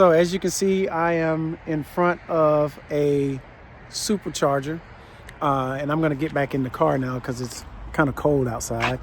So as you can see, I am in front of a supercharger, and I'm gonna get back in the car now because it's kind of cold outside.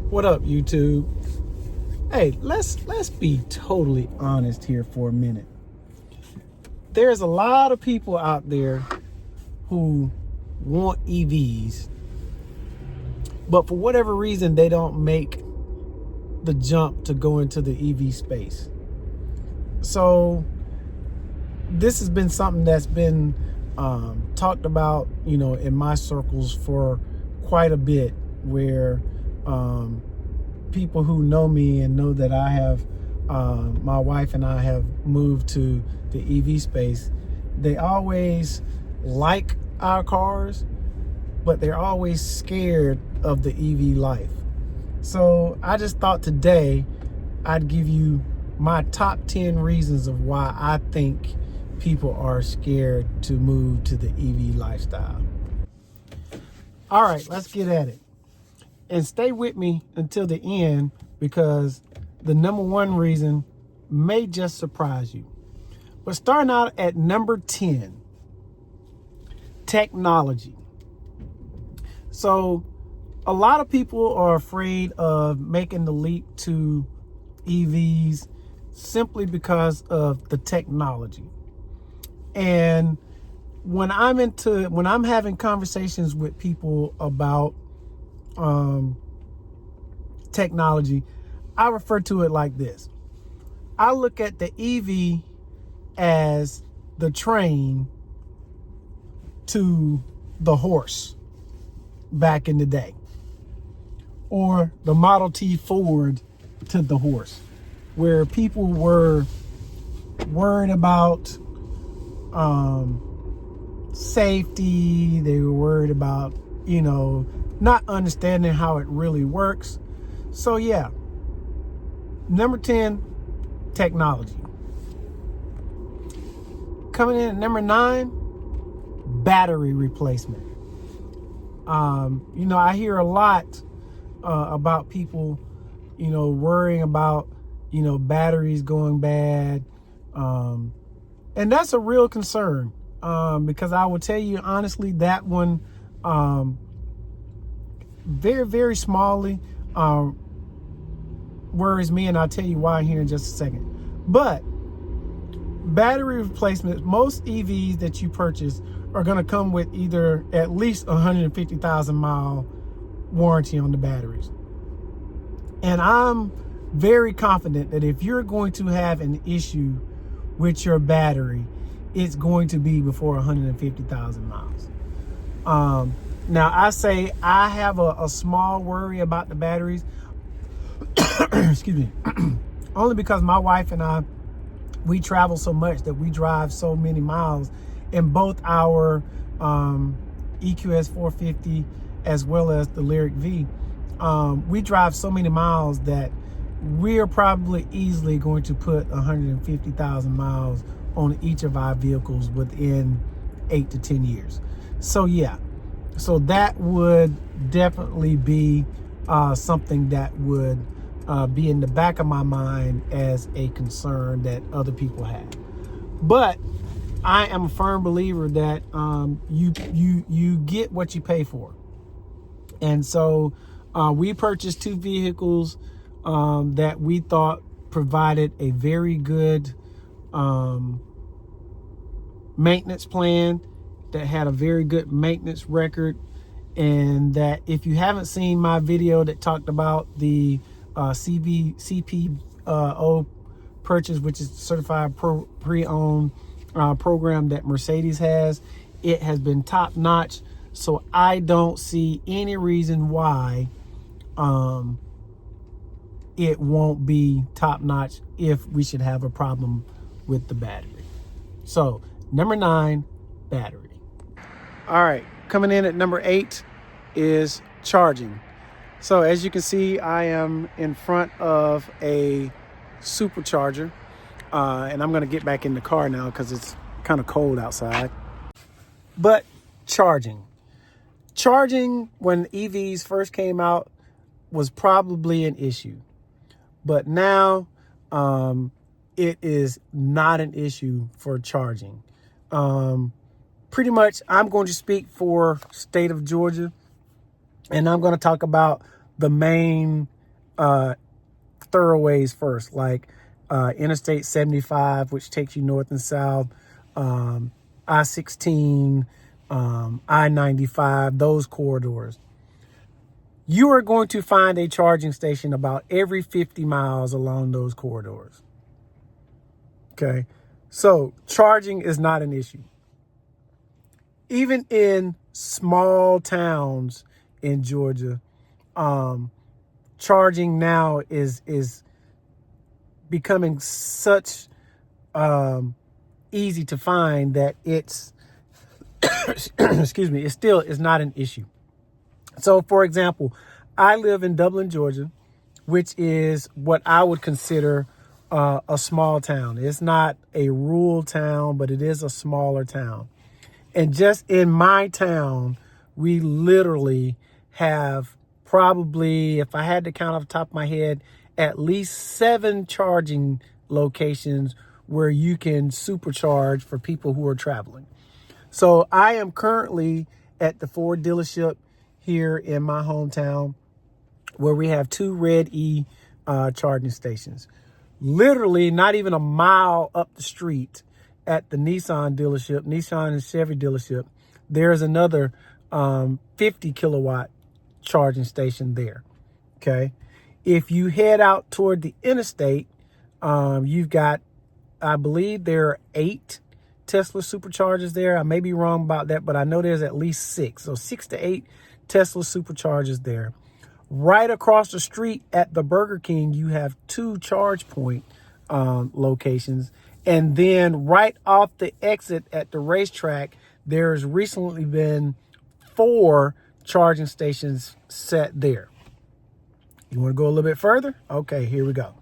What up, YouTube? Hey, let's be totally honest here for a minute. There's a lot of people out there who want EVs, but for whatever reason, they don't make the jump to go into the EV space. So this has been something that's been talked about, in my circles for quite a bit, where people who know me and know that I have, my wife and I have moved to the EV space. They always like our cars, but they're always scared of the EV life. So I just thought today I'd give you my top 10 reasons of why I think people are scared to move to the EV lifestyle. All right, let's get at it. And stay with me until the end, because the number one reason may just surprise you. But starting out at number 10, technology. So a lot of people are afraid of making the leap to EVs simply because of the technology. And when I'm having conversations with people about technology, I refer to it like this. I look at the EV as the train to the horse back in the day, or the Model T Ford to the horse, where people were worried about safety. They were worried about, not understanding how it really works. So yeah, number 10, technology. Coming in at number 9, battery replacement. I hear a lot about people, worrying about, batteries going bad. And that's a real concern, because I will tell you honestly, that one, very, very smallly worries me, and I'll tell you why here in just a second. But battery replacement, most EVs that you purchase are going to come with either at least 150,000 mile warranty on the batteries. And I'm very confident that if you're going to have an issue with your battery, it's going to be before 150,000 miles. Now, I say I have a small worry about the batteries, excuse me, only because my wife and I, we travel so much that we drive so many miles in both our EQS 450 as well as the Lyriq V. We drive so many miles that we are probably easily going to put 150,000 miles on each of our vehicles within 8 to 10 years. So yeah, so that would definitely be something that would be in the back of my mind as a concern that other people have. But I am a firm believer that you get what you pay for. And so we purchased 2 vehicles that we thought provided a very good maintenance plan, that had a very good maintenance record, and that if you haven't seen my video that talked about the CPO purchase, which is certified pre-owned program that Mercedes has, it has been top notch. So I don't see any reason why it won't be top notch if we should have a problem with the battery. So number 9, battery. All right, coming in at number 8 is charging. So as you can see, I am in front of a supercharger, and I'm gonna get back in the car now because it's kind of cold outside. But charging when EVs first came out was probably an issue, but now it is not an issue for charging. Pretty much, I'm going to speak for state of Georgia, and I'm going to talk about the main thoroughways first, like Interstate 75, which takes you north and south, I-16, I-95, those corridors. You are going to find a charging station about every 50 miles along those corridors. Okay, so charging is not an issue. Even in small towns in Georgia, charging now is becoming such easy to find that it's excuse me, it still is not an issue. So for example, I live in Dublin, Georgia, which is what I would consider a small town. It's not a rural town, but it is a smaller town. And just in my town, we literally have probably, if I had to count off the top of my head, at least 7 charging locations where you can supercharge for people who are traveling. So I am currently at the Ford dealership here in my hometown, where we have 2 Red E charging stations. Literally not even a mile up the street at the Nissan dealership, Nissan and Chevy dealership, there's another 50 kilowatt charging station there. Okay. If you head out toward the interstate, you've got, I believe there are 8 Tesla superchargers there. I may be wrong about that, but I know there's at least 6. So 6 to 8 Tesla superchargers there. Right across the street at the Burger King, you have 2 charge point locations. And then right off the exit at the racetrack, there's recently been 4 charging stations set there. You want to go a little bit further? Okay, here we go.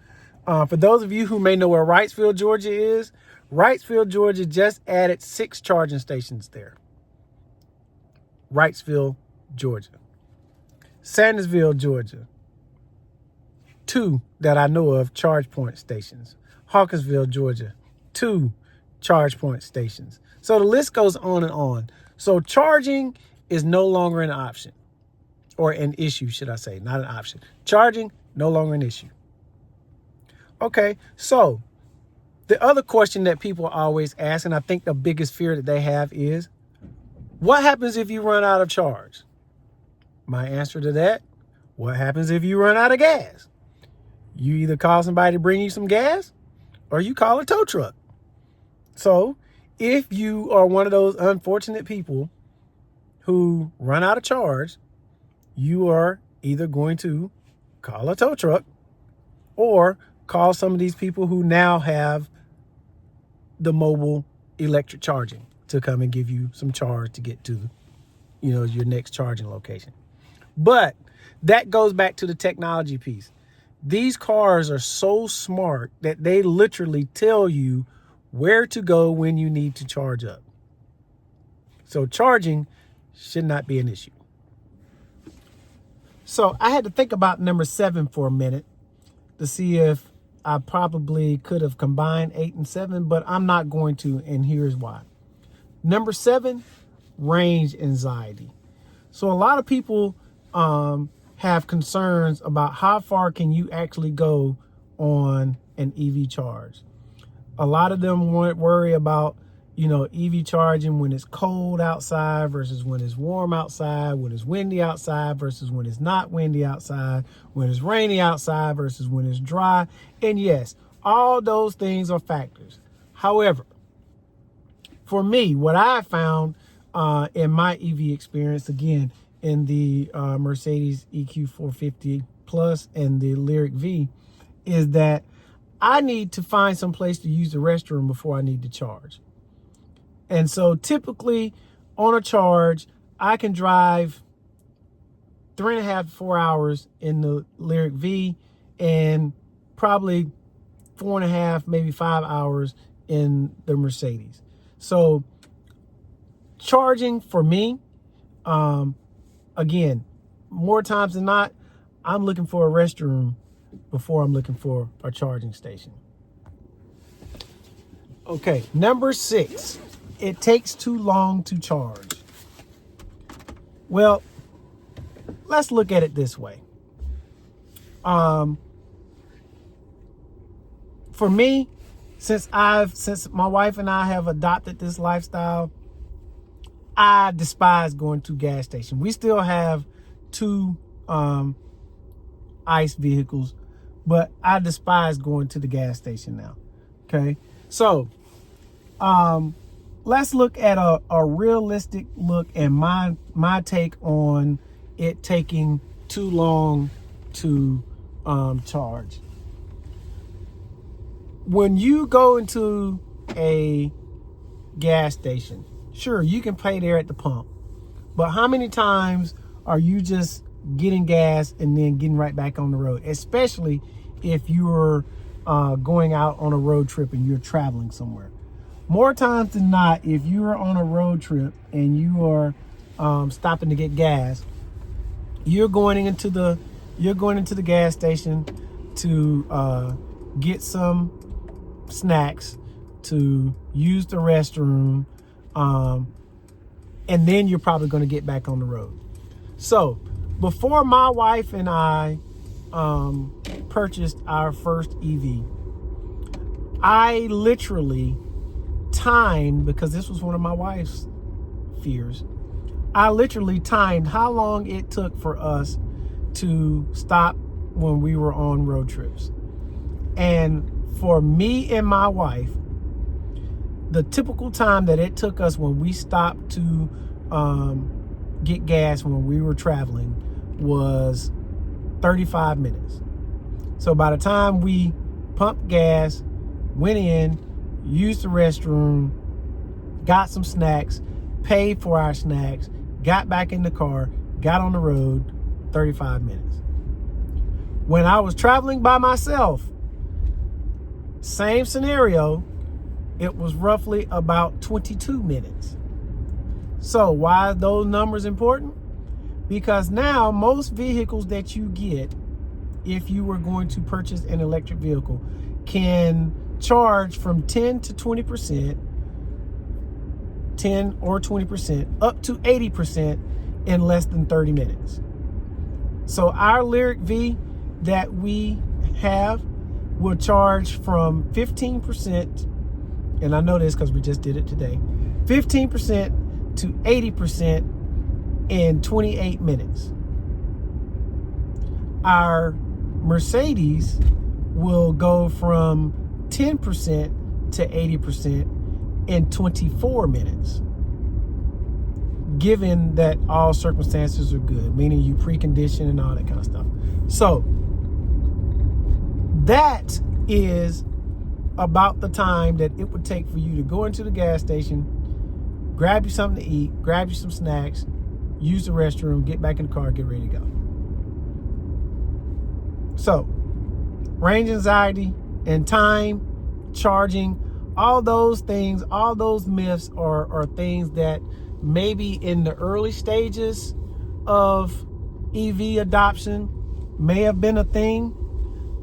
For those of you who may know where Wrightsville, Georgia is, Wrightsville, Georgia just added 6 charging stations there. Wrightsville, Georgia. Sandersville, Georgia. 2 that I know of charge point stations. Hawkinsville, Georgia. 2 charge point stations. So the list goes on and on. So charging is no longer an option, or an issue, should I say, not an option. Charging, no longer an issue. Okay, so the other question that people always ask, and I think the biggest fear that they have is, what happens if you run out of charge? My answer to that, what happens if you run out of gas? You either call somebody to bring you some gas, or you call a tow truck. So if you are one of those unfortunate people who run out of charge, you are either going to call a tow truck or call some of these people who now have the mobile electric charging to come and give you some charge to get to, your next charging location. But that goes back to the technology piece. These cars are so smart that they literally tell you where to go when you need to charge up. So charging should not be an issue. So I had to think about number 7 for a minute to see if I probably could have combined 8 and 7, but I'm not going to, and here's why. Number 7, range anxiety. So a lot of people have concerns about how far can you actually go on an EV charge. A lot of them worry about, EV charging when it's cold outside versus when it's warm outside, when it's windy outside versus when it's not windy outside, when it's rainy outside versus when it's dry. And yes, all those things are factors. However, for me, what I found in my EV experience, again, in the Mercedes EQ 450 Plus and the Lyriq V, is that I need to find some place to use the restroom before I need to charge. And so typically on a charge, I can drive 3.5 to 4 hours in the Lyriq V and probably 4.5, maybe 5 hours in the Mercedes. So charging for me, again, more times than not, I'm looking for a restroom before I'm looking for a charging station. Okay, number 6, it takes too long to charge. Well, let's look at it this way. For me, since my wife and I have adopted this lifestyle, I despise going to gas station. We still have 2 ICE vehicles, but I despise going to the gas station now. Okay, so let's look at a realistic look and my take on it taking too long to charge. When you go into a gas station, sure, you can pay there at the pump, but how many times are you just getting gas and then getting right back on the road, especially if you're going out on a road trip and you're traveling somewhere? More times than not, if you are on a road trip and you are stopping to get gas, you're going into the gas station to get some snacks, to use the restroom, and then you're probably going to get back on the road. So before my wife and I purchased our first EV, I literally timed, because this was one of my wife's fears, I literally timed how long it took for us to stop when we were on road trips. And for me and my wife, the typical time that it took us when we stopped to get gas when we were traveling was 35 minutes. So by the time we pumped gas, went in, used the restroom, got some snacks, paid for our snacks, got back in the car, got on the road, 35 minutes. When I was traveling by myself, same scenario, it was roughly about 22 minutes. So why are those numbers important? Because now most vehicles that you get, if you were going to purchase an electric vehicle, can charge from 10 to 20%, 10 or 20%, up to 80% in less than 30 minutes. So our Lyriq V that we have will charge from 15%, and I know this because we just did it today, 15% to 80% in 28 minutes. Our Mercedes will go from 10% to 80% in 24 minutes, given that all circumstances are good, meaning you precondition and all that kind of stuff. So that is about the time that it would take for you to go into the gas station, grab you something to eat, grab you some snacks, use the restroom, get back in the car, get ready to go. So range anxiety and time, charging, all those things, all those myths are things that maybe in the early stages of EV adoption may have been a thing.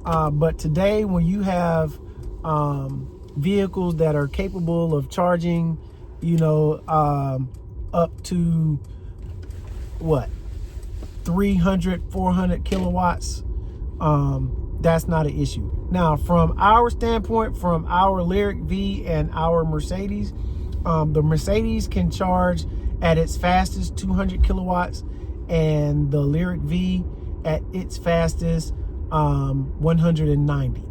But today, when you have vehicles that are capable of charging, up to 300, 400 kilowatts, that's not an issue. Now, from our standpoint, from our Lyriq V and our Mercedes, the Mercedes can charge at its fastest 200 kilowatts, and the Lyriq V at its fastest 190.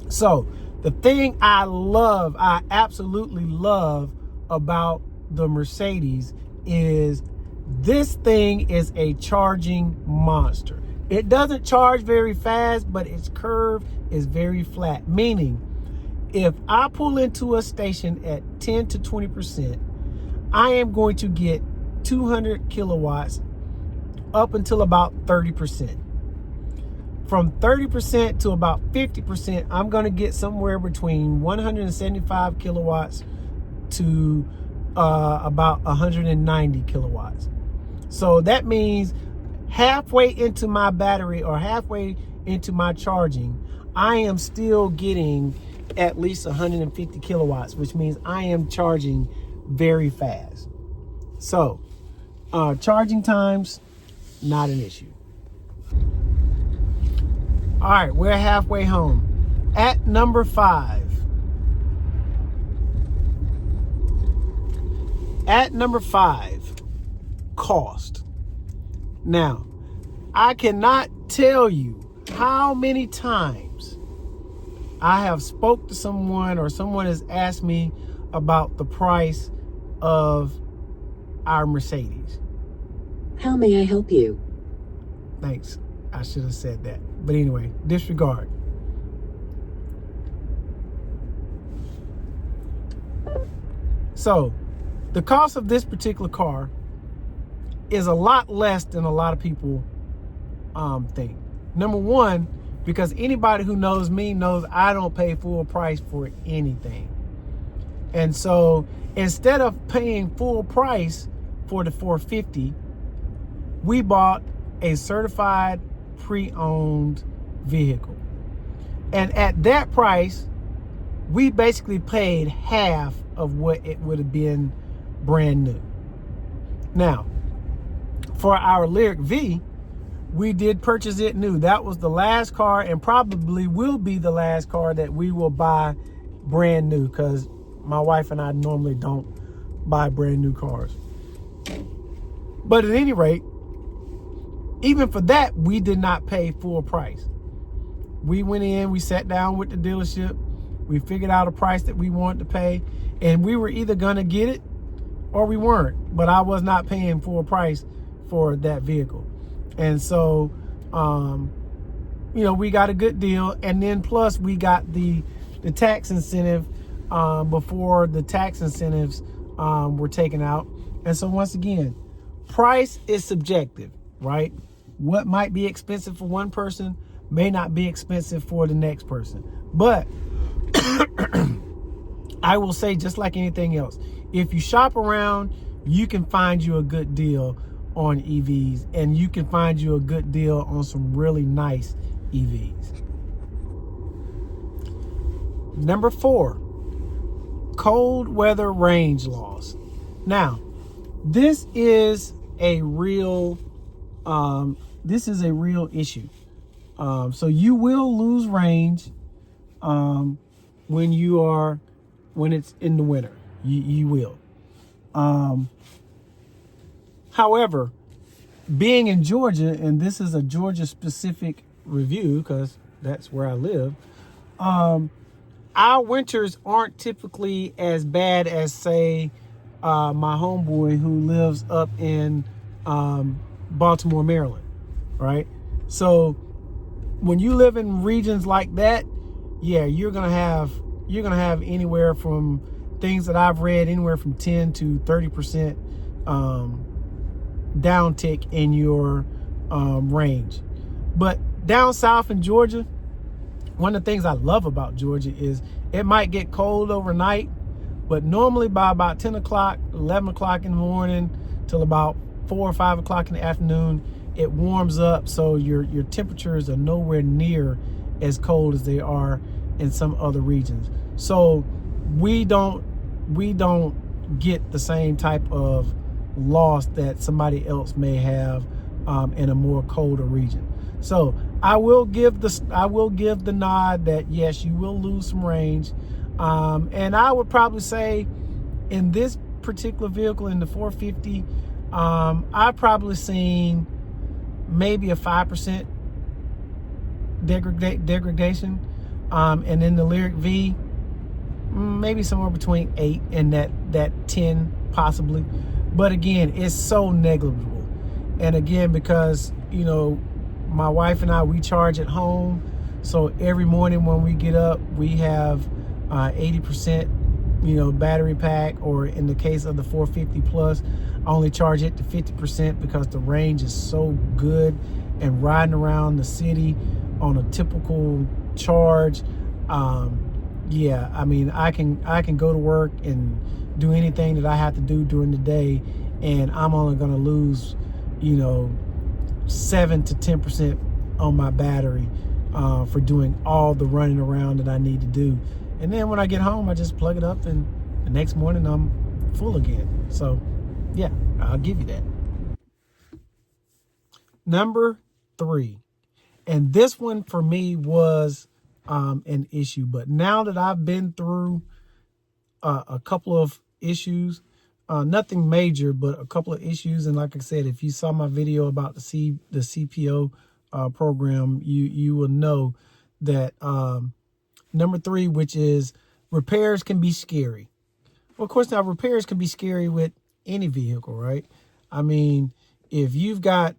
So the thing I absolutely love about the Mercedes is this thing is a charging monster. It doesn't charge very fast, but its curve is very flat, meaning if I pull into a station at 10 to 20%, I am going to get 200 kilowatts up until about 30%. From 30% to about 50%, I'm going to get somewhere between 175 kilowatts to about 190 kilowatts. So that means halfway into my battery or halfway into my charging, I am still getting at least 150 kilowatts, which means I am charging very fast. So charging times, not an issue. All right, we're halfway home. At number 5. At number 5, cost. Now, I cannot tell you how many times I have spoke to someone or someone has asked me about the price of our Mercedes. How may I help you? Thanks. I should have said that. But anyway, disregard. So, the cost of this particular car is a lot less than a lot of people think. Number one, because anybody who knows me knows I don't pay full price for anything. And so instead of paying full price for the 450, we bought a certified pre-owned vehicle. And at that price, we basically paid half of what it would have been brand new. Now, for our Lyriq V, we did purchase it new. That was the last car and probably will be the last car that we will buy brand new, because my wife and I normally don't buy brand new cars. But at any rate, even for that, we did not pay full price. We went in, we sat down with the dealership, we figured out a price that we wanted to pay, and we were either gonna get it or we weren't. But I was not paying full price for that vehicle. And so, we got a good deal. And then plus we got the tax incentive before the tax incentives were taken out. And so once again, price is subjective, right? What might be expensive for one person may not be expensive for the next person. But I will say, just like anything else, if you shop around, you can find you a good deal on EVs, and you can find you a good deal on some really nice EVs. Number 4, cold weather range loss. Now, this is a real issue. So you will lose range when it's in the winter. You will. However, being in Georgia, and this is a Georgia specific review because that's where I live, our winters aren't typically as bad as, say, my homeboy who lives up in Baltimore, Maryland, right? So when you live in regions like that, yeah, you're gonna have anywhere from, things that I've read, anywhere from 10 to 30% downtick in your range. But down south in Georgia, one of the things I love about Georgia is it might get cold overnight, but normally by about 10 o'clock, 11 o'clock in the morning till about 4 or 5 o'clock in the afternoon, it warms up, so your temperatures are nowhere near as cold as they are in some other regions. So we don't get the same type of loss that somebody else may have in a more colder region. So I will give the nod that yes, you will lose some range, and I would probably say in this particular vehicle, in the 450, I've probably seen maybe a 5% degradation, and in the Lyriq V, maybe somewhere between 8 and that 10 possibly. But again, it's so negligible. And again, because my wife and I, we charge at home, so every morning when we get up, we have 80%, battery pack, or in the case of the 450 plus, I only charge it to 50% because the range is so good. And riding around the city on a typical charge, yeah, I mean, I can go to work and do anything that I have to do during the day, and I'm only going to lose 7 to 10% on my battery for doing all the running around that I need to do. And then when I get home, I just plug it up, and the next morning I'm full again. So yeah, I'll give you that. Number 3, and this one for me was an issue, but now that I've been through a couple of issues, nothing major, but a couple of issues. And like I said, if you saw my video about the CPO program, you will know that number 3, which is repairs can be scary. Well, of course, now repairs can be scary with any vehicle, right? I mean, if you've got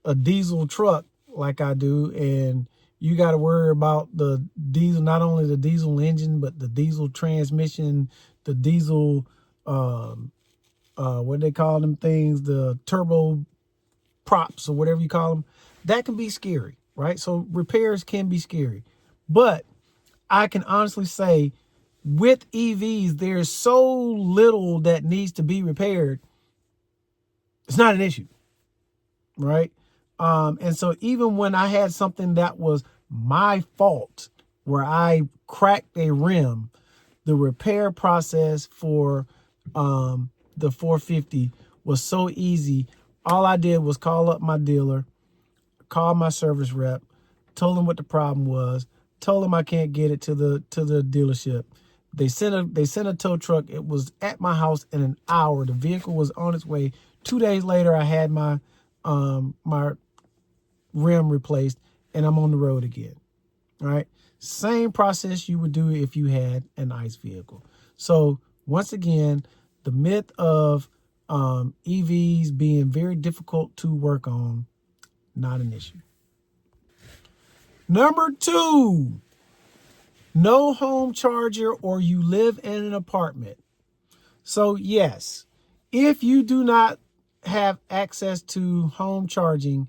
a diesel truck like I do, and you got to worry about the diesel, not only the diesel engine, but the diesel transmission, the diesel, what they call them things, the turbo props or whatever you call them, that can be scary, right? So repairs can be scary. But I can honestly say with EVs, there's so little that needs to be repaired. It's not an issue, right? And so even when I had something that was my fault, where I cracked a rim, the repair process for the 450 was so easy. All I did was call up my dealer, call my service rep, told them what the problem was, told them I can't get it to the dealership. They sent a tow truck. It was at my house in an hour. The vehicle was on its way. 2 days later, I had my my rim replaced, and I'm on the road again. All right. Same process you would do if you had an ICE vehicle. So once again, the myth of EVs being very difficult to work on, not an issue. Number 2, no home charger or you live in an apartment. So yes, if you do not have access to home charging,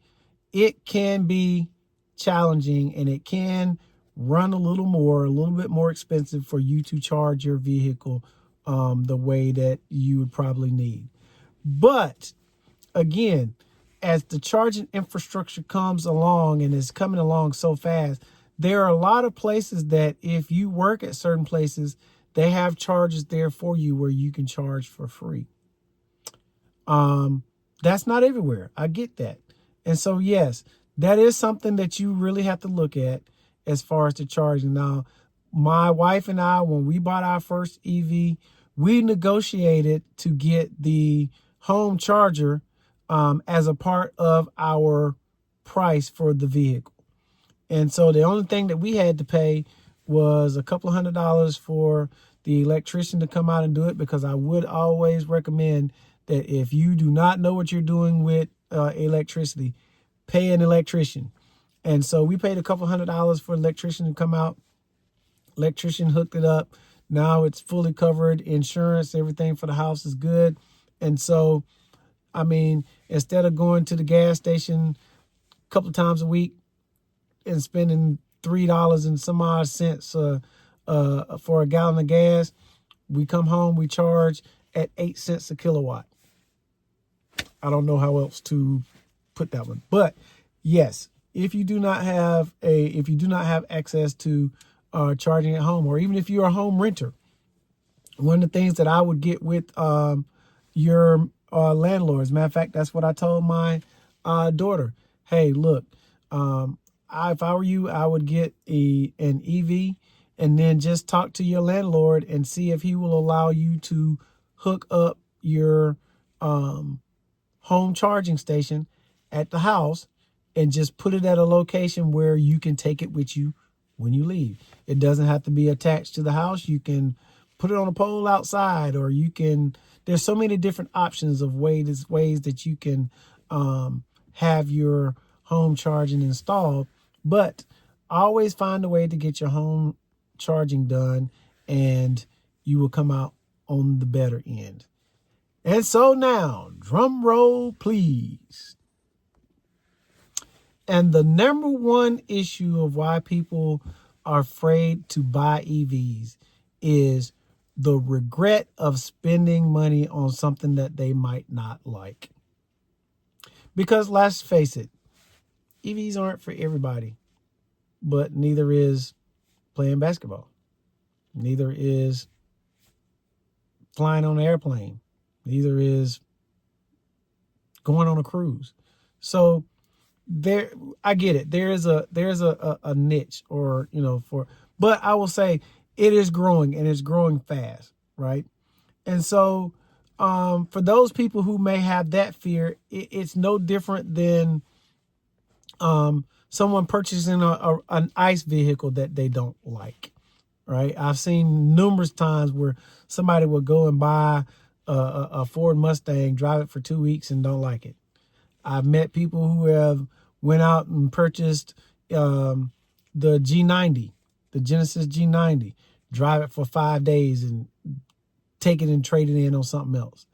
it can be challenging, and it can run a little bit more expensive for you to charge your vehicle the way that you would probably need. But again, as the charging infrastructure comes along, and is coming along so fast, there are a lot of places that if you work at certain places, they have chargers there for you where you can charge for free. That's not everywhere. I get that. And so, yes, that is something that you really have to look at as far as the charging. Now, my wife and I, when we bought our first EV, we negotiated to get the home charger as a part of our price for the vehicle. And so the only thing that we had to pay was a couple of $100 for the electrician to come out and do it, because I would always recommend that if you do not know what you're doing with electricity, pay an electrician. And so we paid a couple $100 for an electrician to come out. Electrician hooked it up. Now it's fully covered. Insurance, everything for the house is good. And so, I mean, instead of going to the gas station a couple of times a week and spending $3 and some odd cents for a gallon of gas, we come home, we charge at 8 cents a kilowatt. I don't know how else to put that one. But yes, if you do not have access to charging at home, or even if you're a home renter, one of the things that I would get with your landlords, matter of fact, that's what I told my daughter. Hey, look, if I were you, I would get an EV, and then just talk to your landlord and see if he will allow you to hook up your home charging station at the house, and just put it at a location where you can take it with you when you leave. It doesn't have to be attached to the house. You can put it on a pole outside, or there's so many different options of ways that you can have your home charging installed. But always find a way to get your home charging done. and you will come out on the better end. And so now, drum roll, please. And the number one issue of why people are afraid to buy EVs is the regret of spending money on something that they might not like. Because let's face it, EVs aren't for everybody, but neither is playing basketball. Neither is flying on an airplane. Neither is going on a cruise. So there, I get it. There's a niche, or but I will say it is growing, and it's growing fast, right? And so for those people who may have that fear, it's no different than someone purchasing an ICE vehicle that they don't like, right? I've seen numerous times where somebody will go and buy a Ford Mustang, drive it for 2 weeks, and don't like it. I've met people who have went out and purchased the G90, the Genesis G90, drive it for 5 days and take it and trade it in on something else.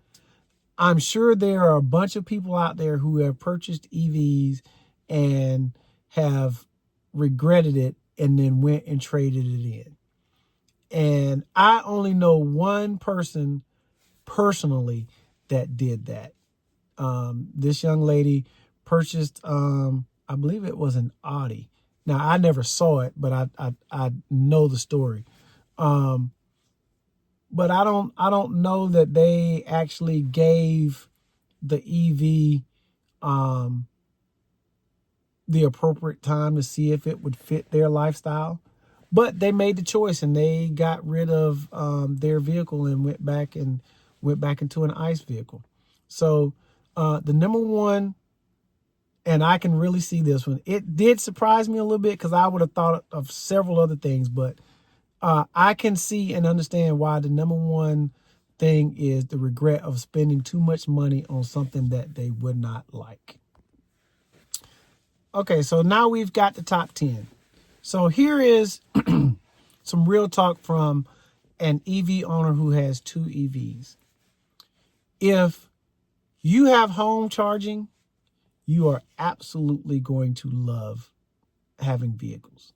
I'm sure there are a bunch of people out there who have purchased EVs and have regretted it and then went and traded it in. And I only know one person personally that did that. This young lady purchased, I believe it was an Audi. Now, I never saw it, but I know the story. But I don't know that they actually gave the EV the appropriate time to see if it would fit their lifestyle. But they made the choice, and they got rid of their vehicle and went back into an ICE vehicle. So the number one, and I can really see this one, it did surprise me a little bit because I would have thought of several other things, but I can see and understand why the number one thing is the regret of spending too much money on something that they would not like. Okay, so now we've got the top 10. So here is some real talk from an EV owner who has 2 EVs. If you have home charging, you are absolutely going to love having vehicles,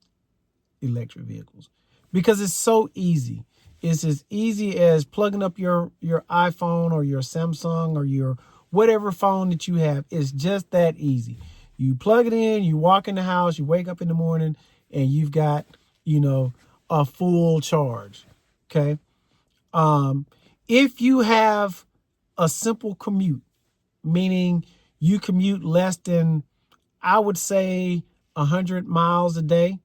electric vehicles, because it's so easy. It's as easy as plugging up your iPhone or your Samsung or your whatever phone that you have. It's just that easy. You plug it in, you walk in the house, you wake up in the morning, and you've got, a full charge. Okay. If you have a simple commute, meaning you commute less than, I would say, 100 miles a day,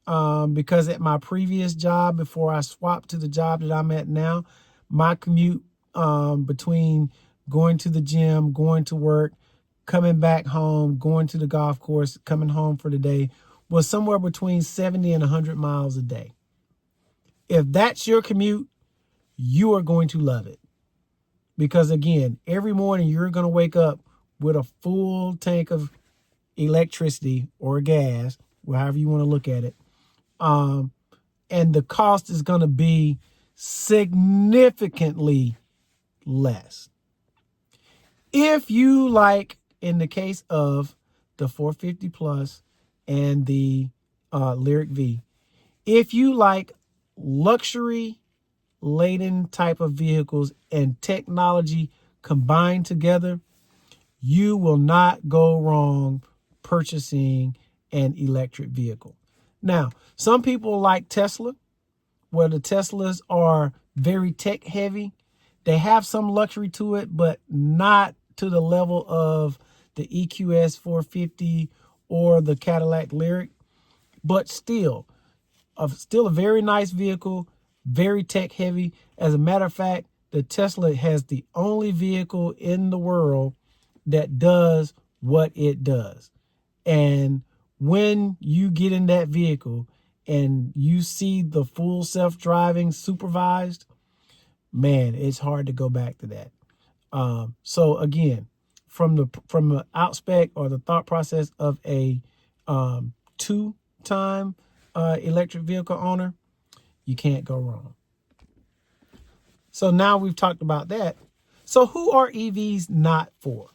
because at my previous job, before I swapped to the job that I'm at now, my commute between going to the gym, going to work, coming back home, going to the golf course, coming home for the day was somewhere between 70 and 100 miles a day. If that's your commute, you are going to love it. Because again, every morning you're going to wake up with a full tank of electricity or gas, however you want to look at it. And the cost is going to be significantly less. If you like, in the case of the 450 Plus and the Lyriq V, if you like luxury laden type of vehicles and technology combined together, you will not go wrong purchasing an electric vehicle. Now, some people like Tesla, where the Teslas are very tech heavy. They have some luxury to it, but not to the level of the EQS 450 or the Cadillac Lyriq. But still a very nice vehicle, very tech heavy. As a matter of fact, the Tesla has the only vehicle in the world that does what it does. And when you get in that vehicle and you see the full self-driving supervised, man, it's hard to go back to that. So again, from the outspec or the thought process of a 2-time electric vehicle owner, you can't go wrong. So now we've talked about that. So who are EVs not for?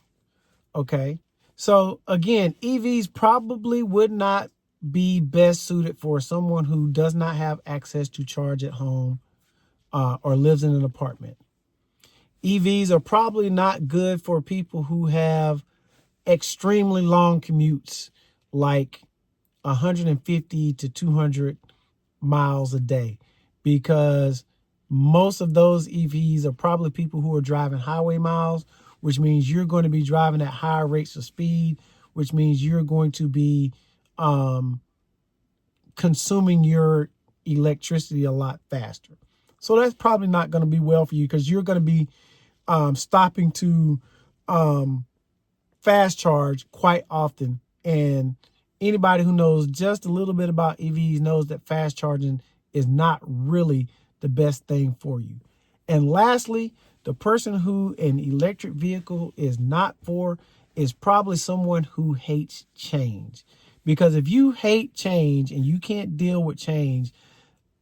Okay. So again, EVs probably would not be best suited for someone who does not have access to charge at home or lives in an apartment. EVs are probably not good for people who have extremely long commutes, like 150 to 200 miles a day, because most of those EVs are probably people who are driving highway miles, which means you're going to be driving at higher rates of speed, which means you're going to be consuming your electricity a lot faster. So that's probably not going to be well for you, because you're going to be stopping to fast charge quite often. And anybody who knows just a little bit about EVs knows that fast charging is not really the best thing for you. And lastly, the person who an electric vehicle is not for is probably someone who hates change. Because if you hate change and you can't deal with change,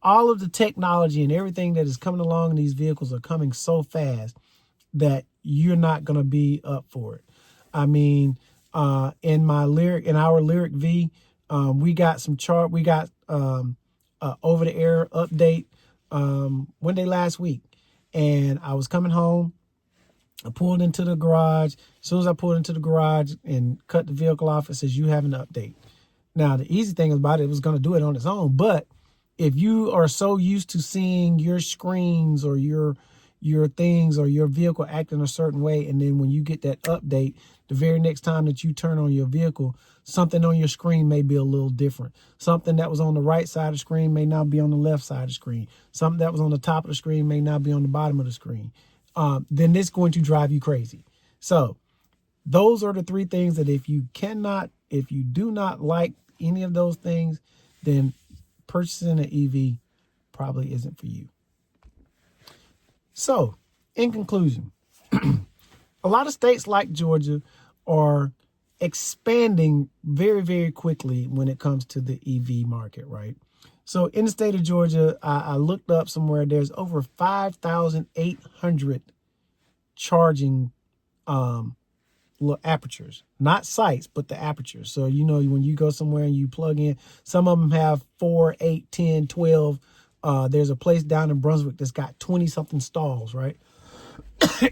all of the technology and everything that is coming along in these vehicles are coming so fast that you're not going to be up for it. I mean, in our Lyriq V, we got over the air update one day last week, and I was coming home. I pulled into the garage. As soon as I pulled into the garage and cut the vehicle off, it says you have an update. Now, the easy thing about it was going to do it on its own, but if you are so used to seeing your screens or your things or your vehicle acting a certain way, and then when you get that update, the very next time that you turn on your vehicle, something on your screen may be a little different. Something that was on the right side of the screen may now be on the left side of the screen. Something that was on the top of the screen may now be on the bottom of the screen. Then it's going to drive you crazy. So those are the three things that if you do not like any of those things, then purchasing an EV probably isn't for you. So, in conclusion, a lot of states like Georgia are expanding very, very quickly when it comes to the EV market, right? So in the state of Georgia, I looked up somewhere, there's over 5,800 charging little apertures, not sites, but the apertures. So, when you go somewhere and you plug in, some of them have 4, 8, 10, 12. There's a place down in Brunswick that's got 20 something stalls, right?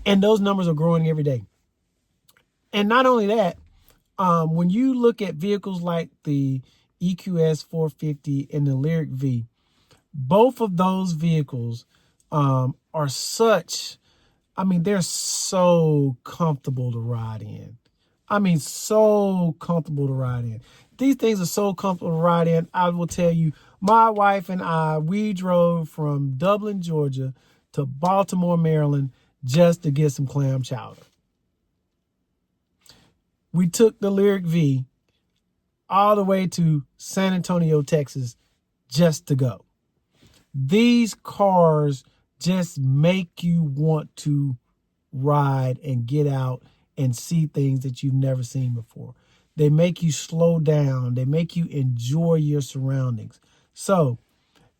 And those numbers are growing every day. And not only that, when you look at vehicles like the EQS 450 and the Lyriq V, both of those vehicles are they're so comfortable to ride in. So comfortable to ride in. These things are so comfortable to ride in. I will tell you, my wife and I, we drove from Dublin, Georgia to Baltimore, Maryland, just to get some clam chowder. We took the Lyriq V all the way to San Antonio, Texas, just to go. These cars just make you want to ride and get out and see things that you've never seen before. They make you slow down. They make you enjoy your surroundings. So,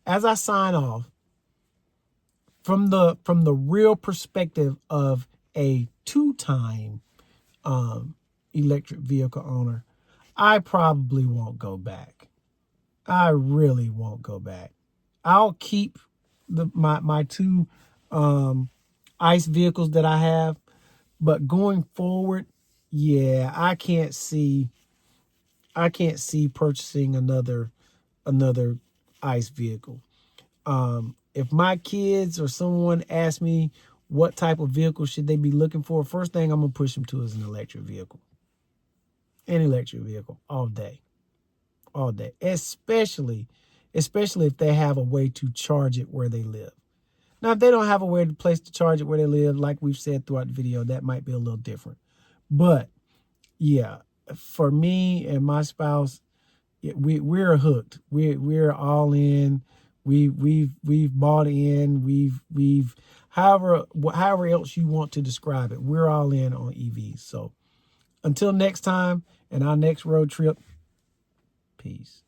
as I sign off, from the real perspective of a two-time electric vehicle owner, I probably won't go back. I really won't go back. I'll keep my two ICE vehicles that I have, but going forward, yeah, I can't see purchasing another ICE vehicle. If my kids or someone asks me what type of vehicle should they be looking for, first thing I'm gonna push them to is an electric vehicle. An electric vehicle all day, especially if they have a way to charge it where they live. Now, if they don't have a place to charge it where they live, like we've said throughout the video, that might be a little different. But yeah, for me and my spouse, we're hooked. We're all in. We've bought in. We've however else you want to describe it, we're all in on EVs. So until next time and our next road trip, peace.